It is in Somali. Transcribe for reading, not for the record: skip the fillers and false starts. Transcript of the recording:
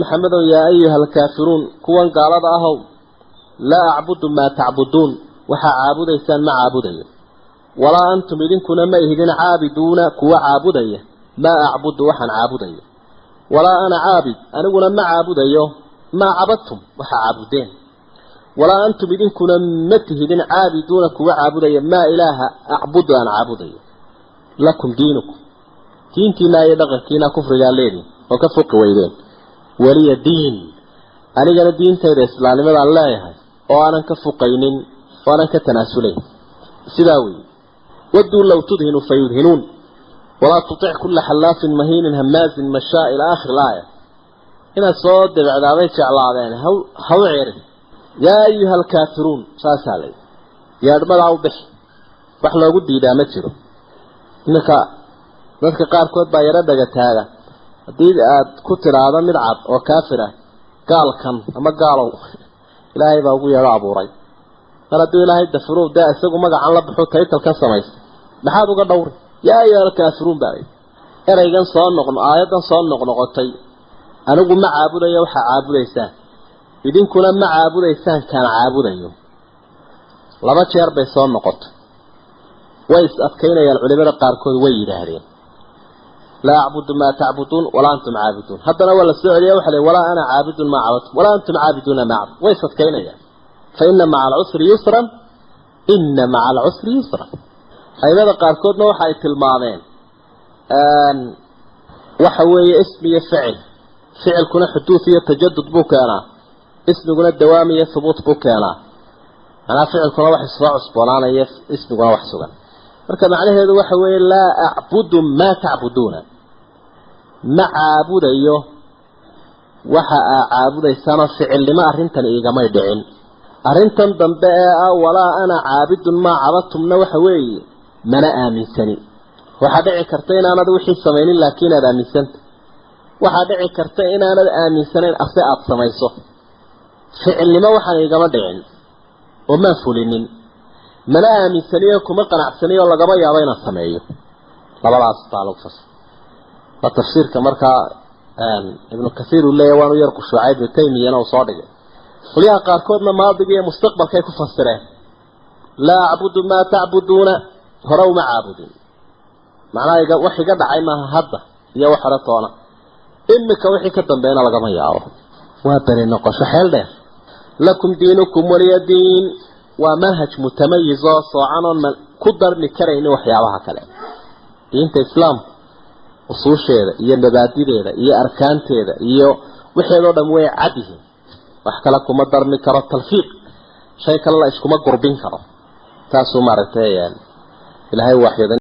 محمد يا أيها الكافرون كوان قال أهو لا أعبد ما تعبدون وحا عابد إنسان ما عابدية ولا أنتم إذن كنا ما إذن عابدون كوا عابدية ما أعبد وحا عابدية ولا أنا عابد أنا قلنا ما عابدية ما عبدتم وحا عابدين ولا أنتم إذن كنا متهدين عابدون كوا عابدية ما إله أعبد أنا عابدية لكم دينكم دينتي ما يدغل كينا كفر قاليني وكفق ويدين ولي الدين أنا قال الدين تير إسلام ماذا الله يهي وأنا كفقين وأنا كتناسلين سلاوي ودوا لو تدهنوا فيدهنون ولا تطيع كل حلاف مهين هماز مشاء إلى آخر الآية هنا صوت بعد عبيت على عبين هو عيري يا أيها الكافرون ساسالي يا رمال عوضح وحلا قد إذا متشروا إنك dadka qaarkood baa yara dhagataaga hadii aad ku tiraado mid cad oo kaafir ah gaalkan ama gaalow ilaahay baa ugu yeero abuuray haddii ilaahay dafuro daa isagu magacan la baxo title ka sameeyay maxaad uga dhawr yaa ayyuhal kaafiruun baa eraygan soo noqon aayadan soo noqnoqotay anigu ma caabudayo waxa caabudaysaan idinkuna ma caabudaysaan kan caabudayo laba jeer bay soo noqotay way adkaynayaan culimada qaarkood way yiraahdeen لا أعبد ما تعبدون ولا أنتم عابدون حتى أول السعودية وحلي ولا أنا عابد ما عبدتم ولا أنتم عابدون ما عبد ويصد كينيا فإن مع العسر يسرا إن مع العسر يسرا أي ماذا قال كودنا وحاية الماضين وحوي اسمي فعل فعل كنا حدوثية تجدد بوكانا اسمي كنا الدوامية ثبوت بوكانا أنا فعل كنا وحي صراع صبرانا اسمي كنا وحي سبان marka macnaheedu waxa weeye la a'budu ma ta'buduna ma aabudayo waxa aabudaysana ficilnimo arintan igama dhicin arintan dambe ee wala ana aabidun ma abadtumna waxa weeye mana aaminsani waxa dhici karta inaanad wixii sameeynin laakiin aad aaminsan waxa dhici karta inaanad aaminsaneyn ase aad samayso ficilnimo waxa igama dhicin oo ma fulinin mana aaminsaniyo kuma qanacsaniyo lagaba yaabo inaan sameeyo labadaas taalo fas tafsiirka marka ibn kathir uu leeyahay waanu yar ku shucayb taymiyana oo soo dhigay qoliyaha qaarkoodna maadiga iyo mustaqbalkay ku fasireen la a'budu ma ta'buduna haraw ma aabudin macnaheedu wixii ka dhacay ma hadda iyo wax ratoona imika wixii ka dambeeyna lagama yaabo waa bari noqosho xeel dheer lakum diinukum waliyadiin ومنهج متميز صاعنا من قدر نكرين وحيابها كلام دينت إسلام أصول شيء هي مبادئ هذا هي أركان هذا هي وحيدا دموع عده وحكى لكم مدر نكر التلفيق شيء كلا إسكما قربين كرا تاسو مرتين إلى هاي واحدة